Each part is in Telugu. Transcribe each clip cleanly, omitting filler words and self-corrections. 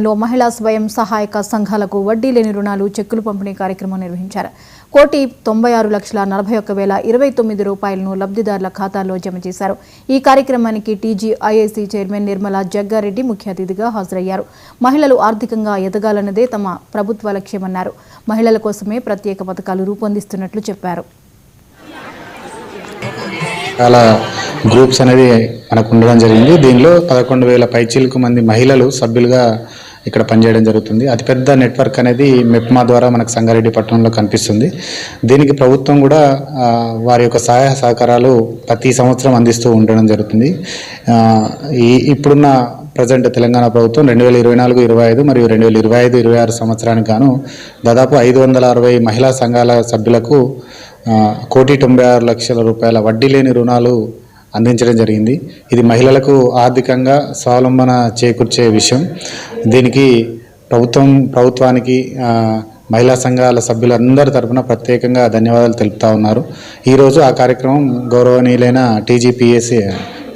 మహిళా స్వయం సహాయక సంఘాలకు వడ్డీ లేని రుణాలు చెక్కులు పంపిణీ కార్యక్రమం నిర్వహించారు. 1,96,41,029 రూపాయలను లబ్ధిదారుల ఖాతాల్లో జమ చేశారు. ఈ కార్యక్రమానికి టీజీఐఏసీ చైర్మన్ నిర్మలా జగ్గారెడ్డి ముఖ్య అతిథిగా హాజరయ్యారు. మహిళలు ఆర్థికంగా ఎదగాలన్నదే తమ ప్రభుత్వ లక్ష్యమన్నారు. మహిళల కోసమే ప్రత్యేక పథకాలు రూపొందిస్తున్నట్లు చెప్పారు. చాలా గ్రూప్స్ అనేది మనకు ఉండడం జరిగింది. దీనిలో 11,000 పైచీలకు మంది మహిళలు సభ్యులుగా ఇక్కడ పనిచేయడం జరుగుతుంది. అతిపెద్ద నెట్వర్క్ అనేది మెప్మా ద్వారా మనకు సంగారెడ్డి పట్టణంలో కనిపిస్తుంది. దీనికి ప్రభుత్వం కూడా వారి యొక్క సహాయ సహకారాలు ప్రతి సంవత్సరం అందిస్తూ ఉండడం జరుగుతుంది. ఇప్పుడున్న ప్రజెంట్ తెలంగాణ ప్రభుత్వం 2024-25 మరియు 2025-26 సంవత్సరానికి గాను దాదాపు 560 మహిళా సంఘాల సభ్యులకు 1,96,00,000 రూపాయల వడ్డీ లేని రుణాలు అందించడం జరిగింది. ఇది మహిళలకు ఆర్థికంగా స్వావలంబన చేకూర్చే విషయం. దీనికి ప్రభుత్వానికి మహిళా సంఘాల సభ్యులందరి తరఫున ప్రత్యేకంగా ధన్యవాదాలు తెలుపుతా ఉన్నారు. ఈరోజు ఆ కార్యక్రమం గౌరవనీయులైన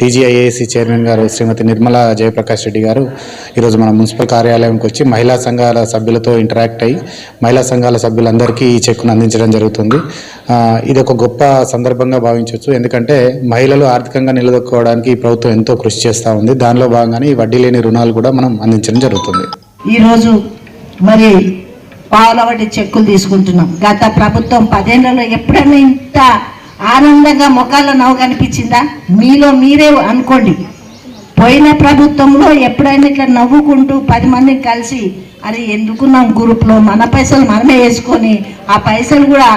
టీజీఐఏసీ చైర్మన్ గారు శ్రీమతి నిర్మలా జయప్రకాష్ రెడ్డి గారు ఈరోజు మన మున్సిపల్ కార్యాలయంకి వచ్చి మహిళా సంఘాల సభ్యులతో ఇంటరాక్ట్ అయ్యి మహిళా సంఘాల సభ్యులందరికీ ఈ చెక్కును అందించడం జరుగుతుంది. ఇది ఒక గొప్ప సందర్భంగా భావించవచ్చు. ఎందుకంటే మహిళలు ఆర్థికంగా నిలదొక్కుకోవడానికి ఈ ప్రభుత్వం ఎంతో కృషి చేస్తూ ఉంది. దానిలో భాగంగానే ఈ వడ్డీ లేని రుణాలు కూడా మనం అందించడం జరుగుతుంది. ఈరోజు మరి పావుల వడ్డీ చెక్కులు తీసుకుంటున్నాం. గత ప్రభుత్వం 10 ఏళ్లలో ఎప్పుడైనా ఇంత ఆనందంగా ముఖాల్లో నవ్వు కనిపించిందా? మీలో మీరే అనుకోండి. పోయిన ప్రభుత్వంలో ఎప్పుడైనా ఇట్లా నవ్వుకుంటూ 10 మందిని కలిసి అది ఎందుకున్నాం గ్రూప్లో మన పైసలు మనమే వేసుకొని ఆ పైసలు కూడా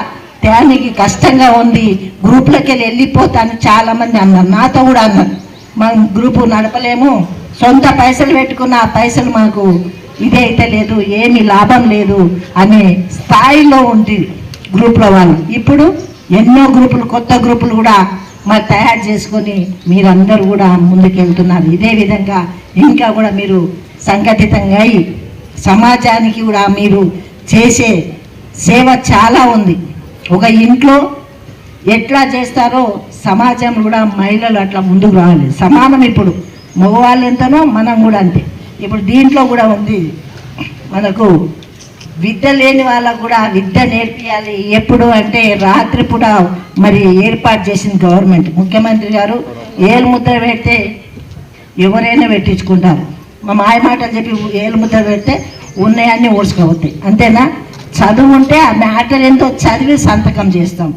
తేనికి కష్టంగా ఉంది, గ్రూప్లోకి వెళ్ళిపోతాను చాలామంది అన్నారు. నాతో కూడా అన్నారు, మనం గ్రూపు నడపలేము, సొంత పైసలు పెట్టుకున్న ఆ పైసలు మాకు ఇదే అయితే లేదు, ఏమీ లాభం లేదు అనే స్థాయిలో ఉంది గ్రూప్లో వాళ్ళు. ఇప్పుడు ఎన్నో గ్రూపులు, కొత్త గ్రూపులు కూడా మరి తయారు చేసుకొని మీరందరూ కూడా ముందుకెళ్తున్నారు. ఇదే విధంగా ఇంకా కూడా మీరు సంఘటితంగా అయి సమాజానికి కూడా మీరు చేసే సేవ చాలా ఉంది. ఒక ఇంట్లో ఎట్లా చేస్తారో సమాజం కూడా మహిళలు అట్లా ముందుకు రావాలి. సమానం. ఇప్పుడు మగవాళ్ళు ఎంతనో మనం కూడా అంతే. ఇప్పుడు దీంట్లో కూడా ఉంది మనకు విద్య లేని వాళ్ళకు కూడా విద్య నేర్పియాలి. ఎప్పుడు అంటే రాత్రిపూట మరి ఏర్పాటు చేసింది గవర్నమెంట్. ముఖ్యమంత్రి గారు ఏలు ముద్ర పెడితే ఎవరైనా పెట్టించుకుంటారు. మా మాయ మాటలు చెప్పి ఏలు ముద్ర పెడితే ఉన్నాయన్నీ ఓడ్చుకోవద్దాయి. అంతేనా? చదువు ఉంటే ఆ మ్యాటర్ ఎంతో చదివి సంతకం చేస్తాం.